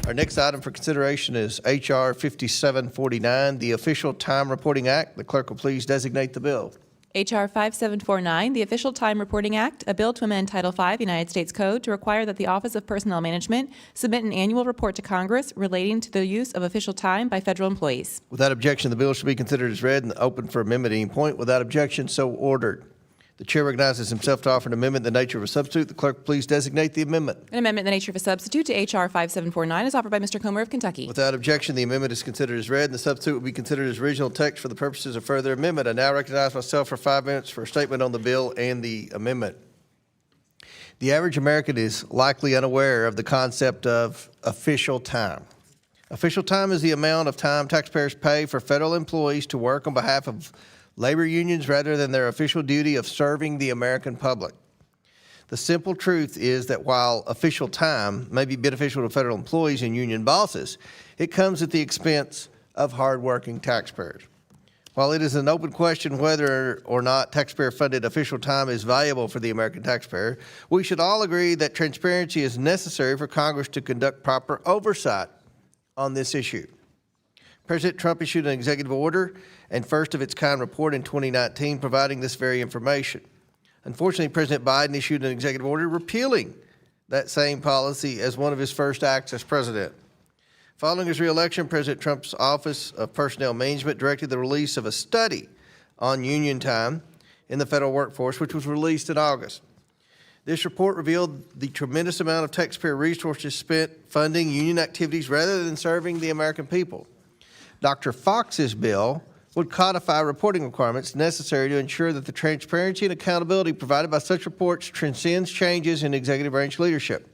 Our next item for consideration is H.R. 5749, the Official Time Reporting Act. The clerk will please designate the bill. H.R. 5749, the Official Time Reporting Act, a bill to amend Title V United States Code to require that the Office of Personnel Management submit an annual report to Congress relating to the use of official time by federal employees. Without objection, the bill shall be considered as read and open for amendment at any point. Without objection, so ordered. The chair recognizes himself to offer an amendment in the nature of a substitute. The clerk, please designate the amendment. An amendment in the nature of a substitute to H.R. 5749 is offered by Mr. Comer of Kentucky. Without objection, the amendment is considered as read, and the substitute will be considered as original text for the purposes of further amendment. I now recognize myself for 5 minutes for a statement on the bill and the amendment. The average American is likely unaware of the concept of official time. Official time is the amount of time taxpayers pay for federal employees to work on behalf of labor unions rather than their official duty of serving the American public. The simple truth is that while official time may be beneficial to federal employees and union bosses, it comes at the expense of hardworking taxpayers. While it is an open question whether or not taxpayer-funded official time is valuable for the American taxpayer, we should all agree that transparency is necessary for Congress to conduct proper oversight on this issue. President Trump issued an executive order and first of its kind report in 2019 providing this very information. Unfortunately, President Biden issued an executive order repealing that same policy as one of his first acts as president. Following his reelection, President Trump's Office of Personnel Management directed the release of a study on union time in the federal workforce, which was released in August. This report revealed the tremendous amount of taxpayer resources spent funding union activities rather than serving the American people. Dr. Fox's bill would codify reporting requirements necessary to ensure that the transparency and accountability provided by such reports transcends changes in executive branch leadership.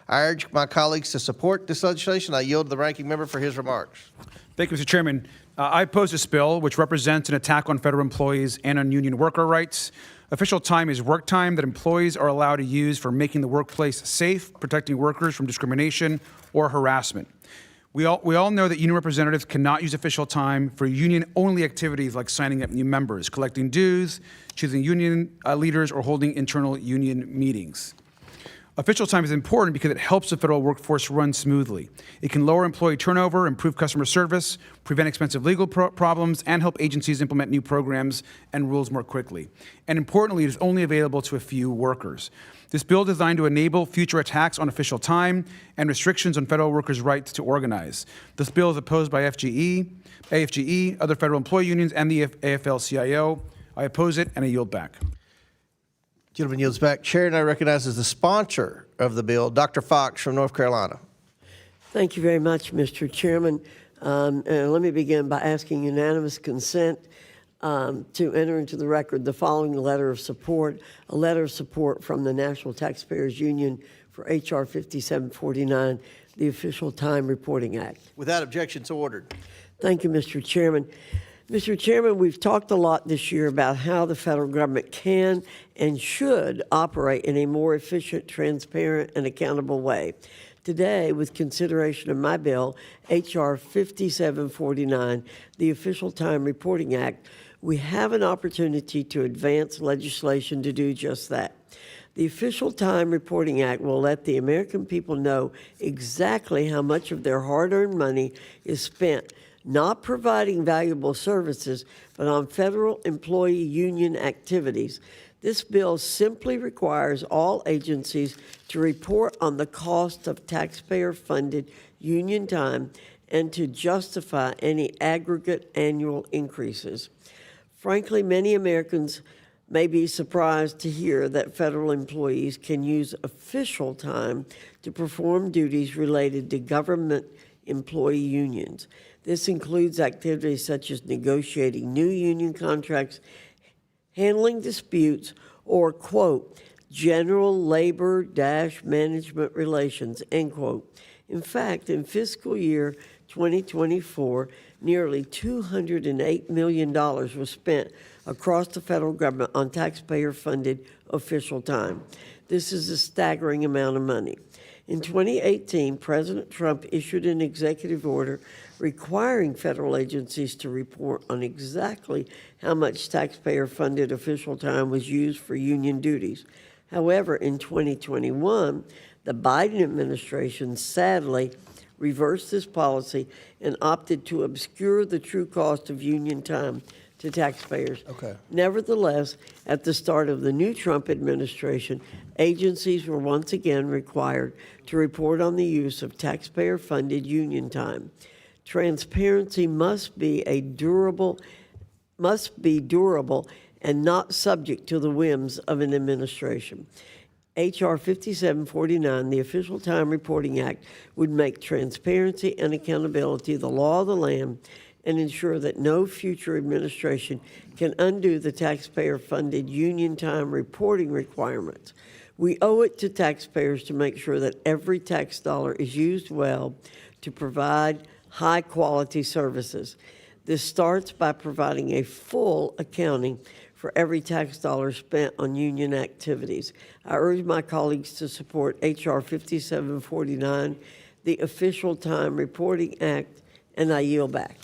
I urge my colleagues to support this legislation. I yield to the ranking member for his remarks. Thank you, Mr. Chairman. I oppose this bill, which represents an attack on federal employees and on union worker rights. Official time is work time that employees are allowed to use for making the workplace safe, protecting workers from discrimination or harassment. We all know that union representatives cannot use official time for union-only activities like signing up new members, collecting dues, choosing union leaders, or holding internal union meetings. Official time is important because it helps the federal workforce run smoothly. It can lower employee turnover, improve customer service, prevent expensive legal problems, and help agencies implement new programs and rules more quickly. And importantly, it is only available to a few workers. This bill is designed to enable future attacks on official time and restrictions on federal workers' rights to organize. This bill is opposed by AFGE, other federal employee unions, and the AFL-CIO. I oppose it, and I yield back. Gentleman yields back. Chair now recognizes the sponsor of the bill, Dr. Fox from North Carolina. Thank you very much, Mr. Chairman. Let me begin by asking unanimous consent to enter into the record the following letter of support, a letter of support from the National Taxpayers Union for H.R. 5749, the Official Time Reporting Act. Without objection, so ordered. Thank you, Mr. Chairman. Mr. Chairman, we've talked a lot this year about how the federal government can and should operate in a more efficient, transparent, and accountable way. Today, with consideration of my bill, H.R. 5749, the Official Time Reporting Act, we have an opportunity to advance legislation to do just that. The Official Time Reporting Act will let the American people know exactly how much of their hard-earned money is spent not providing valuable services, but on federal employee union activities. This bill simply requires all agencies to report on the cost of taxpayer-funded union time and to justify any aggregate annual increases. Frankly, many Americans may be surprised to hear that federal employees can use official time to perform duties related to government employee unions. This includes activities such as negotiating new union contracts, handling disputes, or, quote, general labor-management relations, end quote. In fact, in fiscal year 2024, nearly $208 million was spent across the federal government on taxpayer-funded official time. This is a staggering amount of money. In 2018, President Trump issued an executive order requiring federal agencies to report on exactly how much taxpayer-funded official time was used for union duties. However, in 2021, the Biden administration sadly reversed this policy and opted to obscure the true cost of union time to taxpayers. Okay. Nevertheless, at the start of the new Trump administration, agencies were once again required to report on the use of taxpayer-funded union time. Transparency must be durable and not subject to the whims of an administration. H.R. 5749, the Official Time Reporting Act, would make transparency and accountability the law of the land and ensure that no future administration can undo the taxpayer-funded union time reporting requirements. We owe it to taxpayers to make sure that every tax dollar is used well to provide high-quality services. This starts by providing a full accounting for every tax dollar spent on union activities. I urge my colleagues to support H.R. 5749, the Official Time Reporting Act, and I yield back.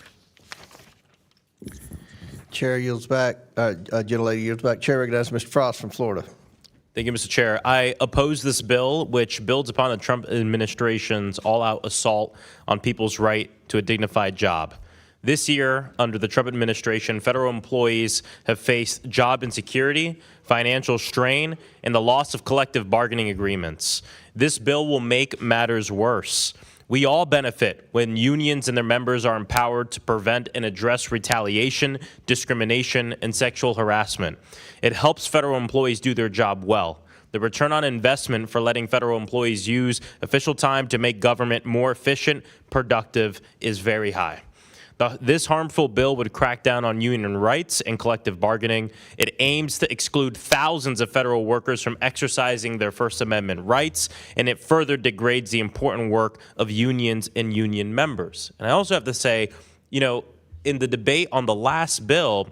Chair yields back, gentlelady yields back. Chair recognizes Mr. Frost from Florida. Thank you, Mr. Chair. I oppose this bill, which builds upon the Trump administration's all-out assault on people's right to a dignified job. This year, under the Trump administration, federal employees have faced job insecurity, financial strain, and the loss of collective bargaining agreements. This bill will make matters worse. We all benefit when unions and their members are empowered to prevent and address retaliation, discrimination, and sexual harassment. It helps federal employees do their job well. The return on investment for letting federal employees use official time to make government more efficient, productive, is very high. This harmful bill would crack down on union rights and collective bargaining. It aims to exclude thousands of federal workers from exercising their First Amendment rights, and it further degrades the important work of unions and union members. And I also have to say, you know, in the debate on the last bill,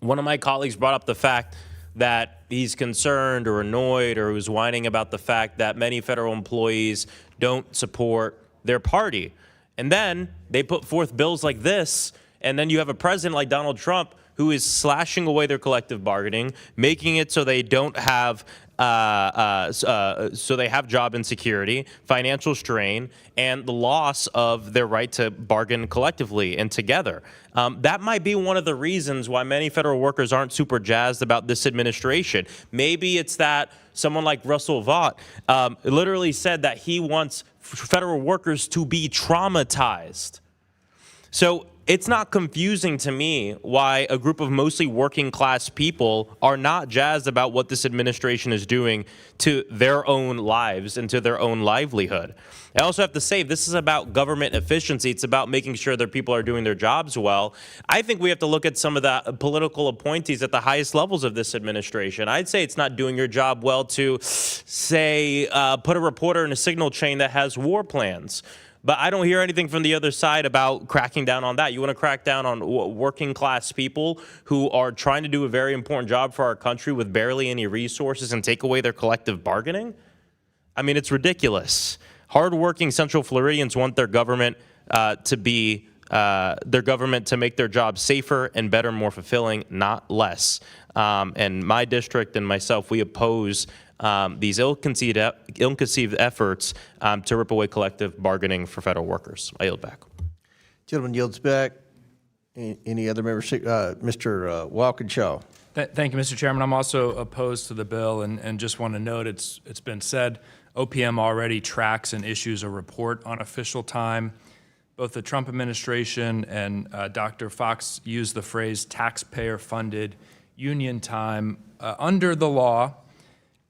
one of my colleagues brought up the fact that he's concerned or annoyed or was whining about the fact that many federal employees don't support their party. And then they put forth bills like this, and then you have a president like Donald Trump who is slashing away their collective bargaining, making it so they don't have so they have job insecurity, financial strain, and the loss of their right to bargain collectively and together. That might be one of the reasons why many federal workers aren't super jazzed about this administration. Maybe it's that someone like Russell Vought literally said that he wants federal workers to be traumatized. So it's not confusing to me why a group of mostly working class people are not jazzed about what this administration is doing to their own lives and to their own livelihood. I also have to say, this is about government efficiency. It's about making sure that people are doing their jobs well. I think we have to look at some of the political appointees at the highest levels of this administration. I'd say it's not doing your job well to, say, put a reporter in a signal chain that has war plans. But I don't hear anything from the other side about cracking down on that. You want to crack down on working class people who are trying to do a very important job for our country with barely any resources and take away their collective bargaining? I mean, it's ridiculous. Hardworking Central Floridians want their government to make their jobs safer and better, more fulfilling, not less. And my district and myself, we oppose these ill-conceived efforts to rip away collective bargaining for federal workers. I yield back. Gentleman yields back. Any other members? Mr. Walkinshaw. Thank you, Mr. Chairman. I'm also opposed to the bill, and just want to note it's been said, OPM already tracks and issues a report on official time. Both the Trump administration and Dr. Fox used the phrase taxpayer-funded union time. Under the law,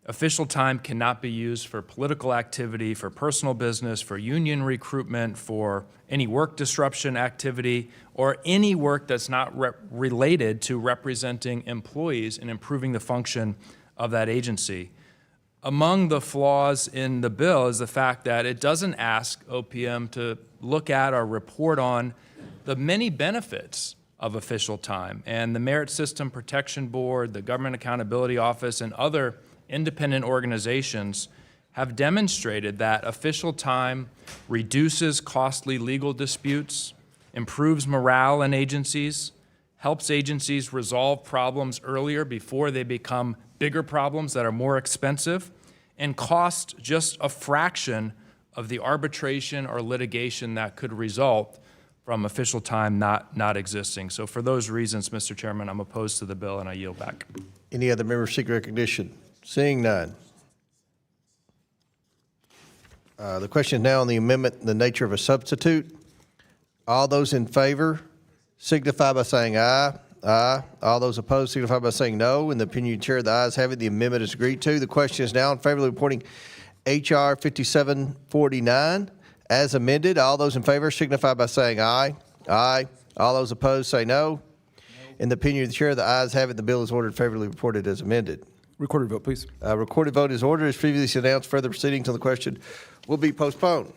official time cannot be used for political activity, for personal business, for union recruitment, for any work disruption activity, or any work that's not related to representing employees and improving the function of that agency. Among the flaws in the bill is the fact that it doesn't ask OPM to look at or report on the many benefits of official time. And the Merit System Protection Board, the Government Accountability Office, and other independent organizations have demonstrated that official time reduces costly legal disputes, improves morale in agencies, helps agencies resolve problems earlier before they become bigger problems that are more expensive, and cost just a fraction of the arbitration or litigation that could result from official time not existing. So for those reasons, Mr. Chairman, I'm opposed to the bill, and I yield back. Any other members seek recognition? Seeing none. The question is now on the amendment in the nature of a substitute. All those in favor signify by saying aye. Aye. All those opposed signify by saying no. In the opinion of the chair, the ayes have it. The amendment is agreed to. The question is now in favor of reporting H.R. 5749 as amended. All those in favor signify by saying aye. Aye. All those opposed say no. In the opinion of the chair, the ayes have it. The bill is ordered favorably reported as amended. Recorded vote, please. Recorded vote is ordered. As previously announced, further proceedings on the question will be postponed.